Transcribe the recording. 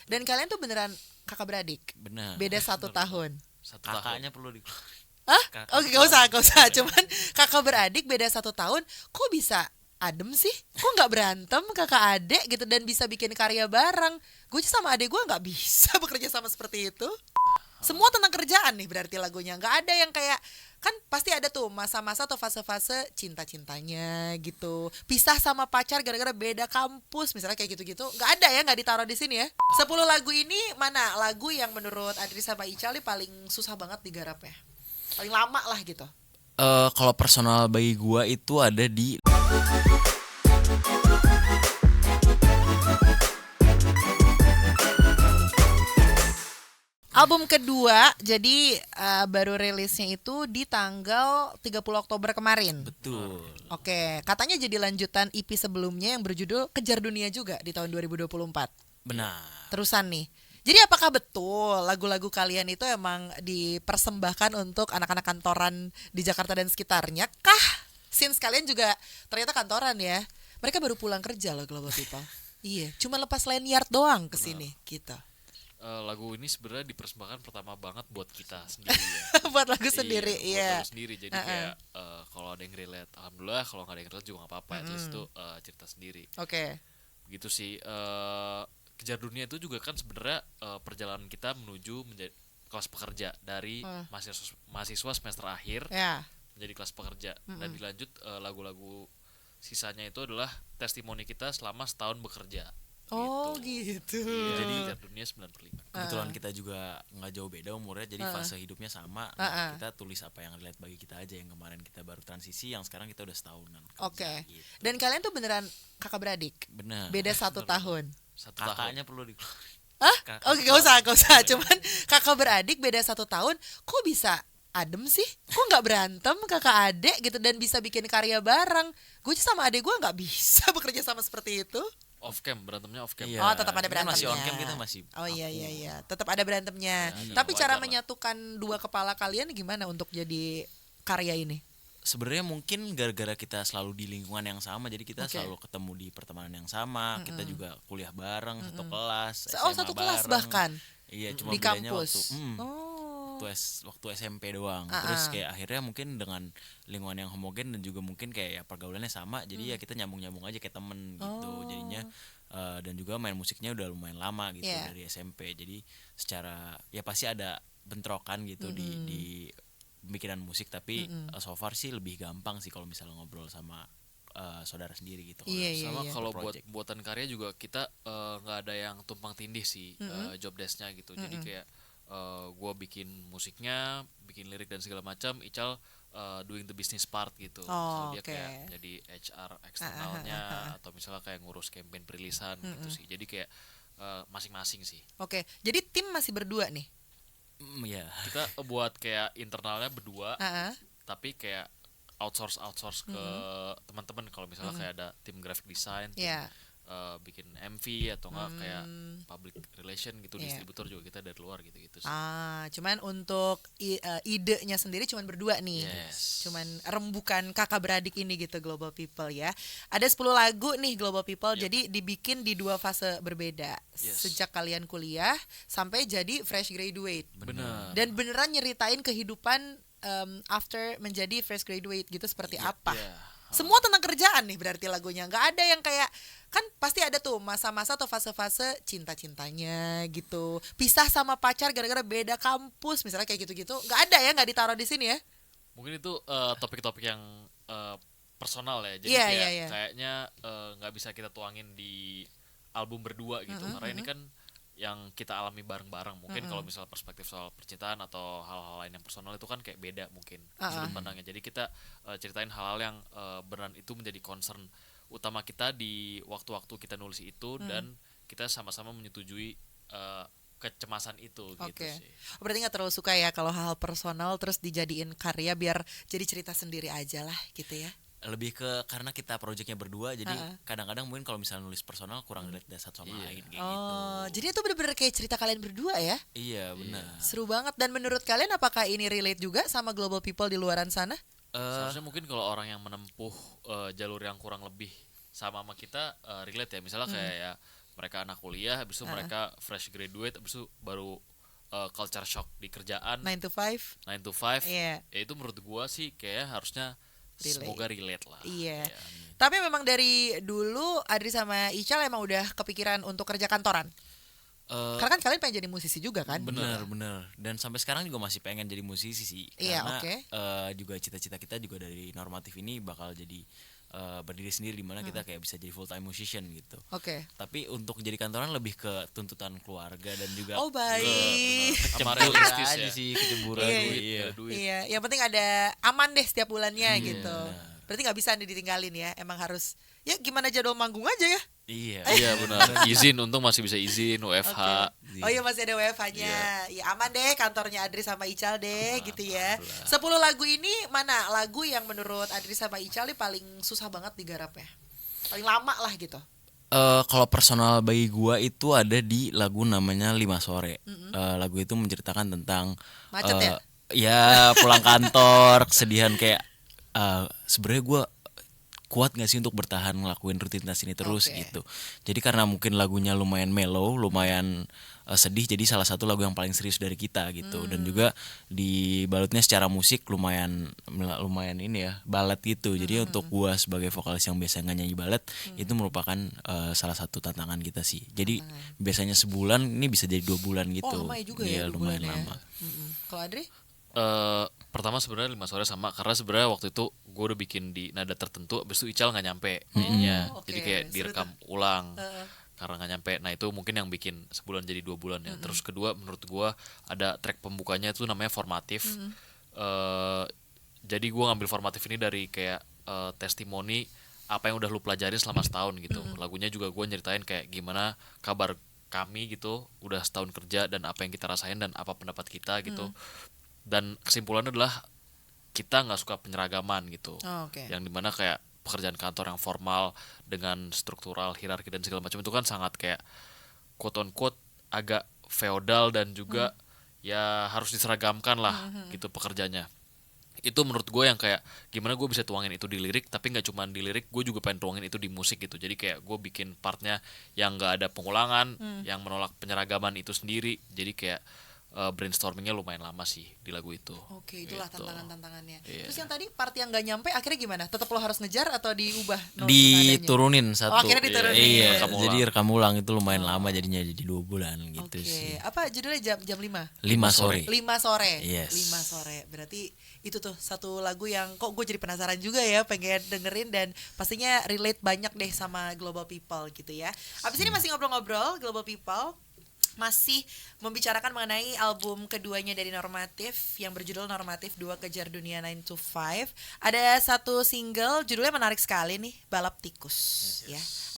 Dan kalian tuh beneran kakak beradik? Benar. Beda 1 tahun. Satu tahun. Kakaknya perlu dikeluarin. Hah? Kakak Oke, gak usah. Cuman kakak beradik beda 1 tahun, kok bisa adem sih? Kok nggak berantem kakak adik gitu dan bisa bikin karya bareng? Gue sama adik gue nggak bisa bekerja sama seperti itu. Semua tentang kerjaan nih berarti lagunya. Nggak ada yang kayak, kan pasti ada tuh masa-masa atau fase-fase cinta-cintanya gitu. Pisah sama pacar gara-gara beda kampus misalnya kayak gitu-gitu. Nggak ada ya, nggak ditaruh di sini ya. 10 lagu ini mana lagu yang menurut Adri sama Ical nih paling susah banget digarap ya? Paling lama lah gitu. Kalau personal bagi gua itu ada di Album kedua, jadi baru rilisnya itu di tanggal 30 Oktober kemarin. betul. Oke, katanya jadi lanjutan EP sebelumnya yang berjudul Kejar Dunia juga di tahun 2024. Benar. Terusan nih. Jadi apakah betul lagu-lagu kalian itu emang dipersembahkan untuk anak-anak kantoran di Jakarta dan sekitarnya? Kah? Since kalian juga ternyata kantoran ya. Mereka baru pulang kerja loh Global People. Iya, cuma lepas lanyard doang ke sini gitu. Lagu ini sebenarnya dipersembahkan pertama banget buat kita sendiri ya. Buat lagu sendiri, Buat iya. lagu sendiri. Jadi kayak kalau ada yang relate, alhamdulillah. Kalau nggak ada yang relate juga nggak apa-apa. At least itu cerita sendiri. Oke. Begitu sih. Kejar Dunia itu juga kan sebenarnya perjalanan kita menuju menjadi kelas pekerja dari mahasiswa semester akhir Ya. menjadi kelas pekerja, dan dilanjut lagu-lagu sisanya itu adalah testimoni kita selama setahun bekerja. Oh gitu. Iya, Jadi Kejar Dunia 95. kebetulan kita juga nggak jauh beda umurnya, jadi fase hidupnya sama. Nah, kita tulis apa yang relate bagi kita aja. Yang kemarin kita baru transisi, yang sekarang kita udah setahunan kerja, Oke. gitu. Dan kalian tuh beneran kakak beradik? Benar. Beda 1 tahun. Satu tahun. Kakaknya perlu dikeluarin. Hah? Kakak. Oke, gak usah. Cuman kakak beradik beda 1 tahun, kok bisa adem sih? Kok nggak berantem kakak adik gitu dan bisa bikin karya bareng? Gue sama adik gue nggak bisa bekerja sama seperti itu. Off cam, berantemnya off cam. Iya. Oh, tetap ada Kita berantemnya. masih on cam, kita masih Oh iya aku. iya, tetap ada berantemnya. Ya, Tapi cara wajar lah. menyatukan dua kepala kalian gimana untuk jadi karya ini? Sebenarnya mungkin gara-gara kita selalu di lingkungan yang sama, jadi kita Oke. selalu ketemu di pertemanan yang sama. Kita juga kuliah bareng, satu kelas, Oh, SMA satu kelas bareng. bahkan Iya, cuma di bedanya kampus. waktu SMP doang. Terus kayak akhirnya mungkin dengan lingkungan yang homogen dan juga mungkin kayak ya pergaulannya sama, jadi ya kita nyambung-nyambung aja kayak temen gitu. Jadinya dan juga main musiknya udah lumayan lama gitu Iya. dari SMP. Jadi secara ya pasti ada bentrokan gitu di pemikiran musik, tapi so far sih lebih gampang sih kalau misalnya ngobrol sama saudara sendiri gitu. Iya, iya, Sama iya. kalau Project. buatan karya juga kita nggak ada yang tumpang tindih sih job desk-nya gitu. Jadi kayak gue bikin musiknya, bikin lirik dan segala macam, Ical doing the business part gitu. Oh, Misalnya dia oke. kayak jadi HR eksternalnya atau misalnya kayak ngurus campaign perilisan gitu sih. Jadi kayak masing-masing sih. Oke, jadi tim masih berdua nih. Ya. Kita buat kayak internalnya berdua, Ah, tapi kayak outsource ke teman-teman. Kalau misalnya kayak ada tim graphic design, tim, Iya. bikin MV atau enggak kayak public relation gitu, Iya. distributor juga kita dari luar gitu sih. Cuman untuk idenya sendiri cuman berdua nih. Yes. Cuman rembukan kakak beradik ini gitu Global People ya. Ada 10 lagu nih Global People, jadi dibikin di 2 fase berbeda. Yes. Sejak kalian kuliah sampai jadi fresh graduate. Benar. Dan beneran nyeritain kehidupan after menjadi fresh graduate gitu seperti apa. Iya. Semua tentang kerjaan nih berarti lagunya. Nggak ada yang kayak, kan pasti ada tuh masa-masa atau fase-fase cinta-cintanya gitu. Pisah sama pacar gara-gara beda kampus misalnya kayak gitu-gitu. Nggak ada ya, nggak ditaruh di sini ya. Mungkin itu topik-topik yang personal ya. Jadi Iya, kayak iya, iya. kayaknya nggak bisa kita tuangin di album berdua gitu. Karena ini kan yang kita alami bareng-bareng. Mungkin kalau misalnya perspektif soal percintaan atau hal-hal lain yang personal itu kan kayak beda mungkin sudut pandangnya. Jadi kita ceritain hal-hal yang beneran itu menjadi concern utama kita di waktu-waktu kita nulis itu, dan kita sama-sama menyetujui kecemasan itu gitu Oke. sih. Berarti nggak terlalu suka ya kalau hal personal terus dijadiin karya biar jadi cerita sendiri aja lah gitu ya. Lebih ke karena kita projectnya berdua, jadi kadang-kadang mungkin kalau misalnya nulis personal kurang relate satu sama lain kayak gitu. Oh, jadi itu bener-bener kayak cerita kalian berdua ya. Iya benar. Seru banget. Dan menurut kalian apakah ini relate juga sama Global People di luaran sana? Seharusnya mungkin kalau orang yang menempuh jalur yang kurang lebih sama kita relate ya. Misalnya kayak ya mereka anak kuliah, habis itu mereka fresh graduate, habis itu baru culture shock di kerjaan 9 to 5. 9 to 5. Iya. Ya itu menurut gua sih kayak harusnya semoga relate lah. Iya. Ya. Tapi memang dari dulu Adri sama Ical emang udah kepikiran untuk kerja kantoran. Karena kan kalian pengen jadi musisi juga kan? Bener. Dan sampai sekarang juga masih pengen jadi musisi sih. Iya, Karena oke. juga cita-cita kita juga dari normatif ini bakal jadi berdiri sendiri, dimana kita kayak bisa jadi full time musician gitu. Oke. Tapi untuk jadi kantoran lebih ke tuntutan keluarga dan juga Oh baik. Sama kecemburuan realistis aja ya. sih, kecemburuan Iya, duit. Iya, Iya. duit. Iya, yang penting ada aman deh setiap bulannya gitu. Berarti nggak bisa nih ditinggalin ya. Emang harus ya gimana jadwal manggung aja ya. Iya. Iya benar. Izin, untung masih bisa izin WFH. Oke. Oh iya masih ada WFH-nya. Ya aman deh kantornya Adri sama Ical deh gitu ya. 10 lagu ini mana lagu yang menurut Adri sama Ical nih paling susah banget digarap ya? Paling lama lah gitu. Kalau personal bagi gua itu ada di lagu namanya 5 sore. Lagu itu menceritakan tentang Macet ya? Ya pulang kantor kesedihan kayak sebenarnya gua kuat gak sih untuk bertahan ngelakuin rutinitas ini terus Oke. gitu. Jadi karena mungkin lagunya lumayan mellow, lumayan sedih, jadi salah satu lagu yang paling serius dari kita gitu. Dan juga dibalutnya secara musik lumayan ini ya, balet gitu. Jadi untuk gua sebagai vokalis yang biasa nggak nyanyi balet, itu merupakan salah satu tantangan kita sih. Jadi biasanya sebulan, ini bisa jadi 2 bulan gitu. Oh lama juga Iya, ya 2 lumayan bulan ya. lama. Kalau Adri? Pertama sebenarnya 5 sore sama, karena sebenarnya waktu itu gue udah bikin di nada tertentu, abis itu Ical nggak nyampe nyanyinya. oke. Jadi kayak Seru direkam ulang karena nggak nyampe. Nah itu mungkin yang bikin sebulan jadi 2 bulan ya. Terus kedua menurut gue ada track pembukanya itu namanya formatif. Jadi gue ngambil formatif ini dari kayak testimoni apa yang udah lu pelajarin selama setahun gitu. Lagunya juga gue nyeritain kayak gimana kabar kami gitu udah setahun kerja dan apa yang kita rasain dan apa pendapat kita gitu. Dan kesimpulannya adalah kita nggak suka penyeragaman gitu. Oh, oke. Yang dimana kayak pekerjaan kantor yang formal dengan struktural hierarki dan segala macam itu kan sangat kayak quote on quote agak feodal dan juga ya harus diseragamkan lah gitu pekerjaannya. Itu menurut gue yang kayak gimana gue bisa tuangin itu di lirik, tapi nggak cuma di lirik, gue juga pengen tuangin itu di musik gitu. Jadi kayak gue bikin partnya yang nggak ada pengulangan, yang menolak penyeragaman itu sendiri. Jadi kayak brainstormingnya lumayan lama sih di lagu itu. Oke, itulah Gitu. tantangan-tantangannya. Iya. Terus yang tadi part yang nggak nyampe akhirnya gimana? Tetap lo harus ngejar atau diubah? nadanya? Diturunin satu. Oh, akhirnya diturunin. Iya, Rekam jadi ulang. rekam ulang itu lumayan lama, jadinya jadi 2 bulan gitu Oke, sih. apa judulnya jam 5? 5 sore. 5 sore. Yes. 5 sore. Berarti itu tuh satu lagu yang kok gue jadi penasaran juga ya, pengen dengerin dan pastinya relate banyak deh sama Global People gitu ya. Abis ini masih ngobrol-ngobrol Global People, masih membicarakan mengenai album keduanya dari Normatif yang berjudul Normatif 2 Kejar Dunia 9 to 5. Ada satu single judulnya menarik sekali nih, Balap Tikus ya.